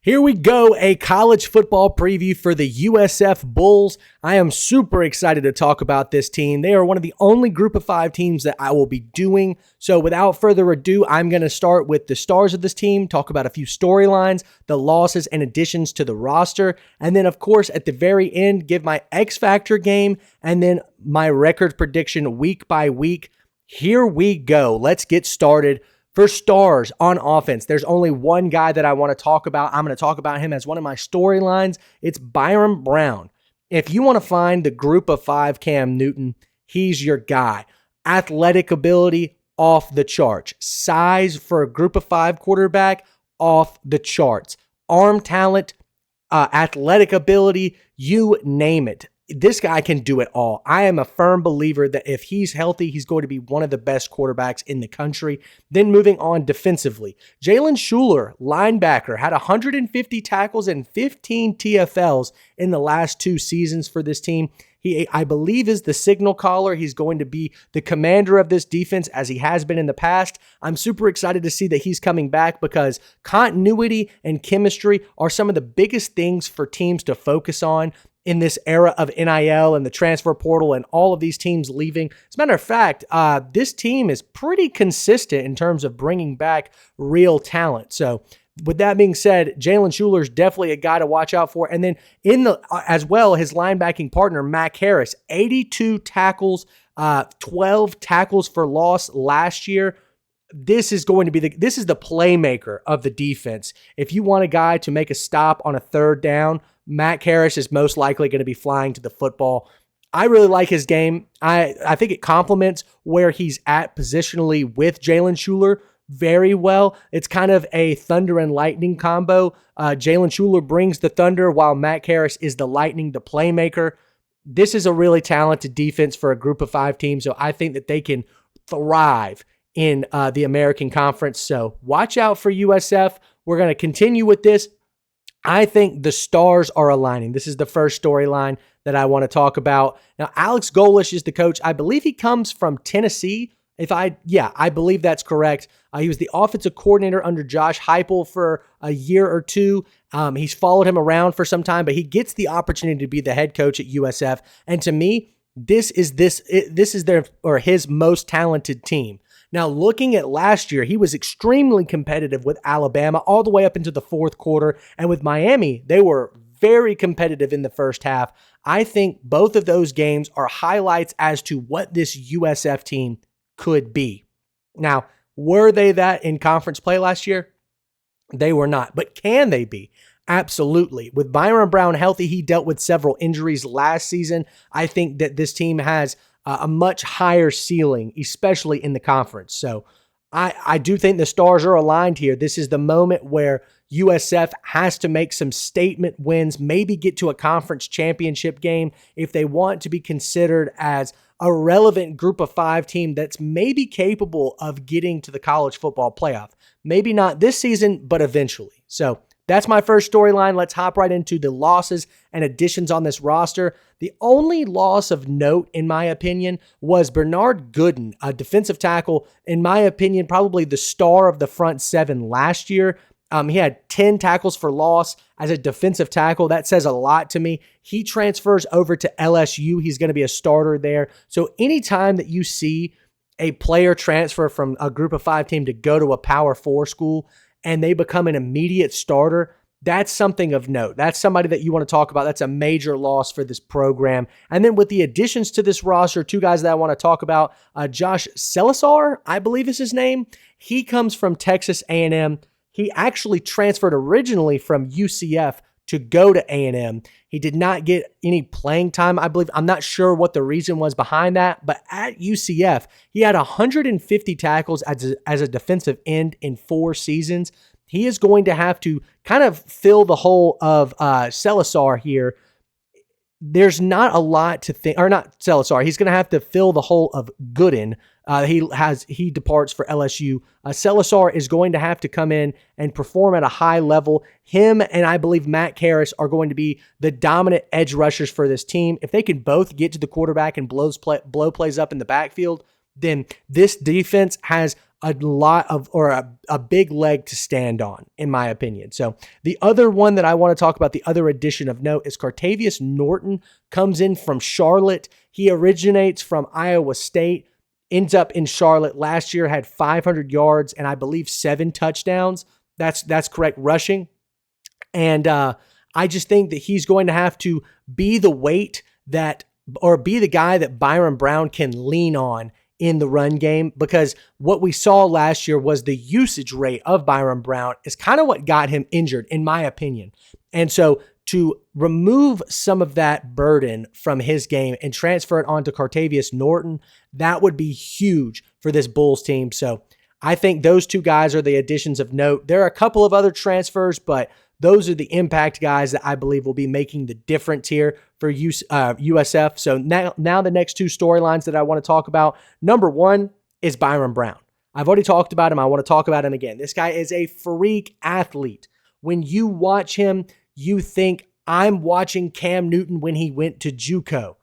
Here we go, a college football preview for the USF Bulls. I am super excited to talk about this team. They are one of the only group of 5 teams that I will be doing. So without further ado, I'm going to start with the stars of this team, talk about a few storylines, the losses and additions to the roster, and then of course at the very end, give my X Factor game and then my record prediction week by week. Here we go. Let's get started. For stars on offense, there's only one guy that I want to talk about. I'm going to talk about him as one of my storylines. It's Byron Brown. If you want to find the group of 5 Cam Newton, he's your guy. Athletic ability, off the charts. Size for a group of 5 quarterback, off the charts. Arm talent, athletic ability, you name it. This guy can do it all. I am a firm believer that if he's healthy, he's going to be one of the best quarterbacks in the country. Then moving on defensively, Jalen Shuler, linebacker, had 150 tackles and 15 TFLs in the last 2 seasons for this team. He, I believe, is the signal caller. He's going to be the commander of this defense as he has been in the past. I'm super excited to see that he's coming back because continuity and chemistry are some of the biggest things for teams to focus on in this era of NIL and the transfer portal and all of these teams leaving. As a matter of fact, this team is pretty consistent in terms of bringing back real talent. So with that being said, Jalen Shuler is definitely a guy to watch out for. And then as well, his linebacking partner, Mac Harris, 82 tackles, 12 tackles for loss last year. This is going to be this is the playmaker of the defense. If you want a guy to make a stop on a third down, Mac Harris is most likely going to be flying to the football. I really like his game. I think it complements where he's at positionally with Jalen Shuler very well. It's kind of a thunder and lightning combo. Jalen Shuler brings the thunder while Mac Harris is the lightning, the playmaker. This is a really talented defense for a group of 5 teams, so I think that they can thrive in the American Conference. So watch out for USF. We're going to continue with this. I think the stars are aligning. This is the first storyline that I want to talk about. Now, Alex Golesh is the coach. I believe he comes from Tennessee. I believe that's correct. He was the offensive coordinator under Josh Heupel for a year or 2. He's followed him around for some time, but he gets the opportunity to be the head coach at USF. And to me, this is his most talented team. Now, looking at last year, he was extremely competitive with Alabama all the way up into the 4th quarter. And with Miami, they were very competitive in the first half. I think both of those games are highlights as to what this USF team could be. Now, were they that in conference play last year? They were not. But can they be? Absolutely. With Byron Brown healthy, he dealt with several injuries last season. I think that this team has a much higher ceiling, especially in the conference. So I do think the stars are aligned here. This is the moment where USF has to make some statement wins, maybe get to a conference championship game if they want to be considered as a relevant group of 5 team that's maybe capable of getting to the college football playoff. Maybe not this season, but eventually. So that's my first storyline. Let's hop right into the losses and additions on this roster. The only loss of note, in my opinion, was Bernard Gooden, a defensive tackle, in my opinion, probably the star of the front 7 last year. He had 10 tackles for loss as a defensive tackle. That says a lot to me. He transfers over to LSU. He's going to be a starter there. So anytime that you see a player transfer from a group of 5 team to go to a Power 4 school, and they become an immediate starter, that's something of note. That's somebody that you want to talk about. That's a major loss for this program. And then with the additions to this roster, 2 guys that I want to talk about, Josh Salazar, I believe is his name. He comes from Texas A&M. He actually transferred originally from UCF to go to A&M. He did not get any playing time, I believe. I'm not sure what the reason was behind that, but at UCF, he had 150 tackles as a defensive end in 4 seasons. He is going to have to kind of fill the hole of Salazar here. There's not a lot to think, or not Salazar. He's going to have to fill the hole of Gooden. He departs for LSU. Salazar is going to have to come in and perform at a high level. Him and I believe Matt Harris are going to be the dominant edge rushers for this team. If they can both get to the quarterback and blow plays up in the backfield, then this defense has a lot of, or a big leg to stand on, in my opinion. So the other one that I want to talk about, the other addition of note, is Cartavius Norton comes in from Charlotte. He originates from Iowa State, ends up in Charlotte last year, had 500 yards and I believe 7 touchdowns. That's correct rushing. And I just think that he's going to have to be the weight that, or be the guy that Byron Brown can lean on in the run game, because what we saw last year was the usage rate of Byron Brown is kind of what got him injured, in my opinion. And so to remove some of that burden from his game and transfer it onto Cartavius Norton, that would be huge for this Bulls team. So I think those two guys are the additions of note. There are a couple of other transfers, but those are the impact guys that I believe will be making the difference here for USF. So now the next two storylines that I want to talk about. Number one is Byron Brown. I've already talked about him. I want to talk about him again. This guy is a freak athlete. When you watch him, you think, I'm watching Cam Newton when he went to JUCO.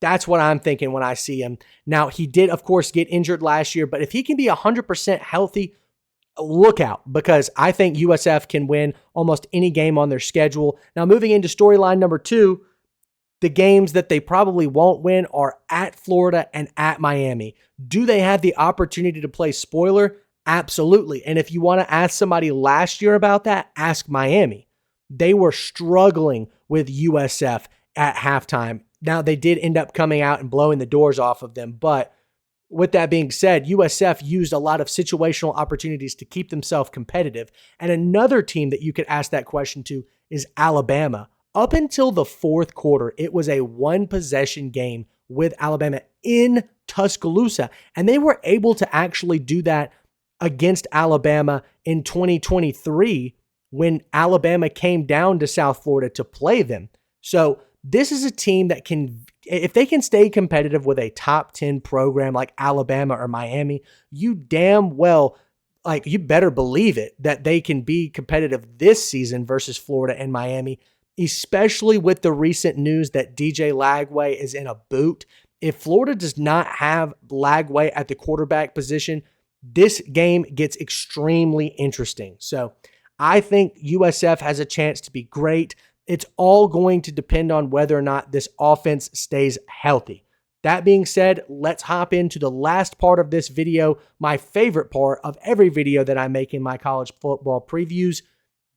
That's what I'm thinking when I see him. Now, he did, of course, get injured last year, but if he can be 100% healthy, look out, because I think USF can win almost any game on their schedule. Now, moving into storyline number two, the games that they probably won't win are at Florida and at Miami. Do they have the opportunity to play spoiler? Absolutely. And if you want to ask somebody last year about that, ask Miami. They were struggling with USF at halftime. Now, they did end up coming out and blowing the doors off of them, but with that being said, USF used a lot of situational opportunities to keep themselves competitive. And another team that you could ask that question to is Alabama. Up until the fourth quarter, it was a one-possession game with Alabama in Tuscaloosa. And they were able to actually do that against Alabama in 2023 when Alabama came down to South Florida to play them. So this is a team that can, if they can stay competitive with a top 10 program like Alabama or Miami, you damn well, you better believe it, that they can be competitive this season versus Florida and Miami, especially with the recent news that DJ Lagway is in a boot. If Florida does not have Lagway at the quarterback position, this game gets extremely interesting. So I think USF has a chance to be great. It's all going to depend on whether or not this offense stays healthy. That being said, let's hop into the last part of this video, my favorite part of every video that I make in my college football previews.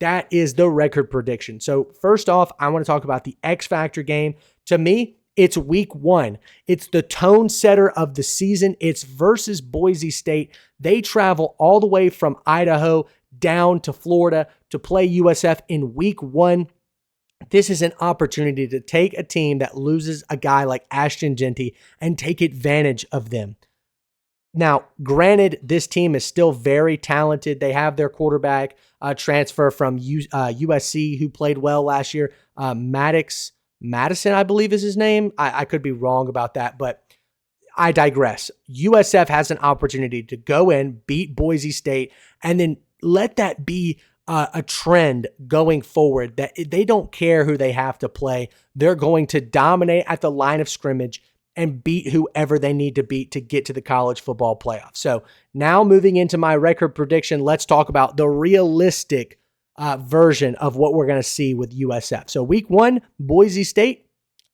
That is the record prediction. So first off, I want to talk about the X Factor game. To me, it's week 1. It's the tone setter of the season. It's versus Boise State. They travel all the way from Idaho down to Florida to play USF in week 1. This is an opportunity to take a team that loses a guy like Ashton Jeanty and take advantage of them. Now, granted, this team is still very talented. They have their quarterback transfer from USC who played well last year. Madison, I believe is his name. I could be wrong about that, but I digress. USF has an opportunity to go in, beat Boise State, and then let that be a trend going forward, that they don't care who they have to play. They're going to dominate at the line of scrimmage and beat whoever they need to beat to get to the college football playoff. So now moving into my record prediction, let's talk about the realistic version of what we're going to see with USF. So week 1, Boise State,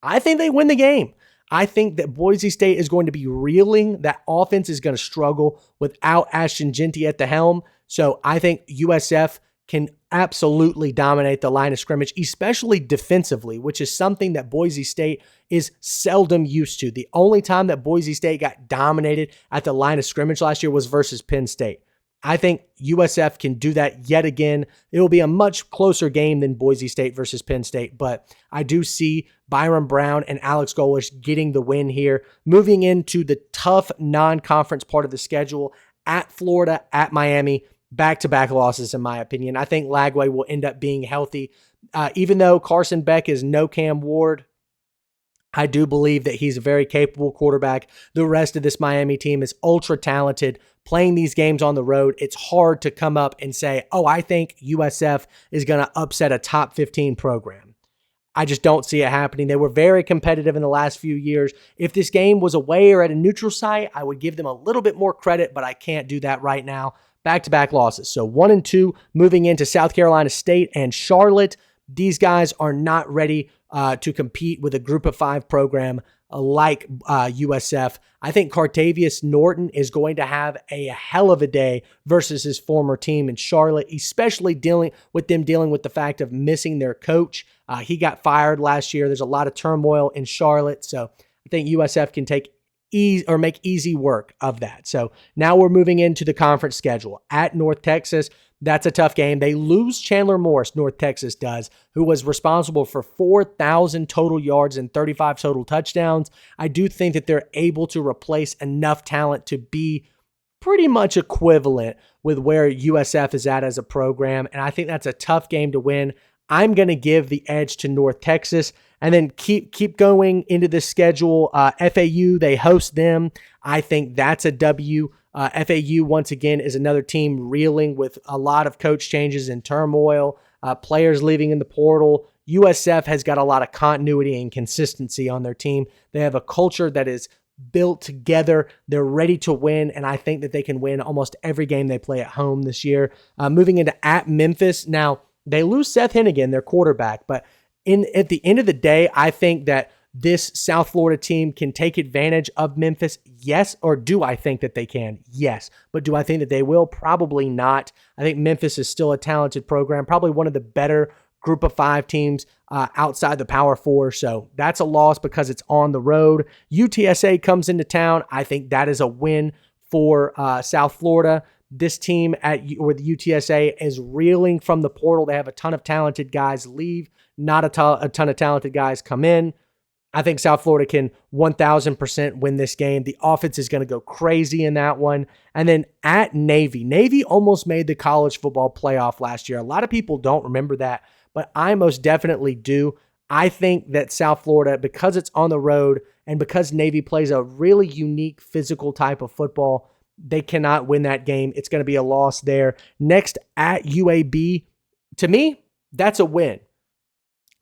I think they win the game. I think that Boise State is going to be reeling. That offense is going to struggle without Ashton Jeanty at the helm. So I think USF can absolutely dominate the line of scrimmage, especially defensively, which is something that Boise State is seldom used to. The only time that Boise State got dominated at the line of scrimmage last year was versus Penn State. I think USF can do that yet again. It will be a much closer game than Boise State versus Penn State, but I do see Byron Brown and Alex Golesh getting the win here. Moving into the tough non-conference part of the schedule, at Florida, at Miami, back-to-back losses, in my opinion. I think Lagway will end up being healthy. Even though Carson Beck is no Cam Ward, I do believe that he's a very capable quarterback. The rest of this Miami team is ultra-talented. Playing these games on the road, it's hard to come up and say, oh, I think USF is going to upset a top 15 program. I just don't see it happening. They were very competitive in the last few years. If this game was away or at a neutral site, I would give them a little bit more credit, but I can't do that right now. Back-to-back losses. So 1-2 moving into South Carolina State and Charlotte. These guys are not ready to compete with a group of 5 program like USF. I think Cartavius Norton is going to have a hell of a day versus his former team in Charlotte, especially dealing with the fact of missing their coach. He got fired last year. There's a lot of turmoil in Charlotte. So I think USF can make easy work of that. So now we're moving into the conference schedule at North Texas. That's a tough game. They lose Chandler Morris, North Texas does, who was responsible for 4,000 total yards and 35 total touchdowns. I do think that they're able to replace enough talent to be pretty much equivalent with where USF is at as a program, and I think that's a tough game to win. I'm going to give the edge to North Texas, and then keep going into the schedule. FAU, they host them. I think that's a W. FAU, once again, is another team reeling with a lot of coach changes and turmoil, players leaving in the portal. USF has got a lot of continuity and consistency on their team. They have a culture that is built together. They're ready to win, and I think that they can win almost every game they play at home this year. Moving into at Memphis. Now, they lose Seth Hennigan, their quarterback, but at the end of the day, I think that this South Florida team can take advantage of Memphis? Yes. Or do I think that they can? Yes. But do I think that they will? Probably not. I think Memphis is still a talented program, probably one of the better group of 5 teams outside the Power 4. So that's a loss because it's on the road. UTSA comes into town. I think that is a win for South Florida. This team with UTSA is reeling from the portal. They have a ton of talented guys leave, not a ton of talented guys come in. I think South Florida can 1,000% win this game. The offense is going to go crazy in that one. And then at Navy. Navy almost made the college football playoff last year. A lot of people don't remember that, but I most definitely do. I think that South Florida, because it's on the road and because Navy plays a really unique physical type of football, they cannot win that game. It's going to be a loss there. Next, at UAB. To me, that's a win.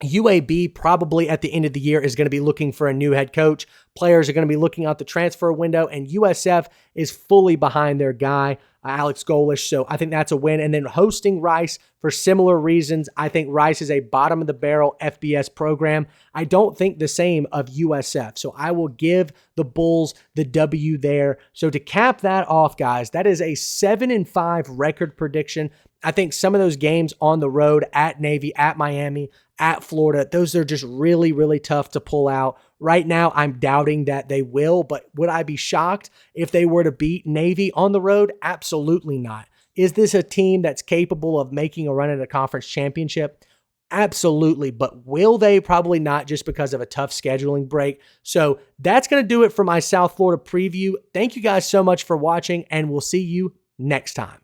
UAB probably at the end of the year is going to be looking for a new head coach. Players are going to be looking out the transfer window, and USF is fully behind their guy, Alex Golish. So I think that's a win. And then hosting Rice for similar reasons. I think Rice is a bottom-of-the-barrel FBS program. I don't think the same of USF. So I will give the Bulls the W there. So to cap that off, guys, that is a 7-5 record prediction. I think some of those games on the road at Navy, at Miami, at Florida, those are just really, really tough to pull out. Right now, I'm doubting that they will, but would I be shocked if they were to beat Navy on the road? Absolutely not. Is this a team that's capable of making a run at a conference championship? Absolutely, but will they? Probably not, just because of a tough scheduling break. So that's going to do it for my South Florida preview. Thank you guys so much for watching, and we'll see you next time.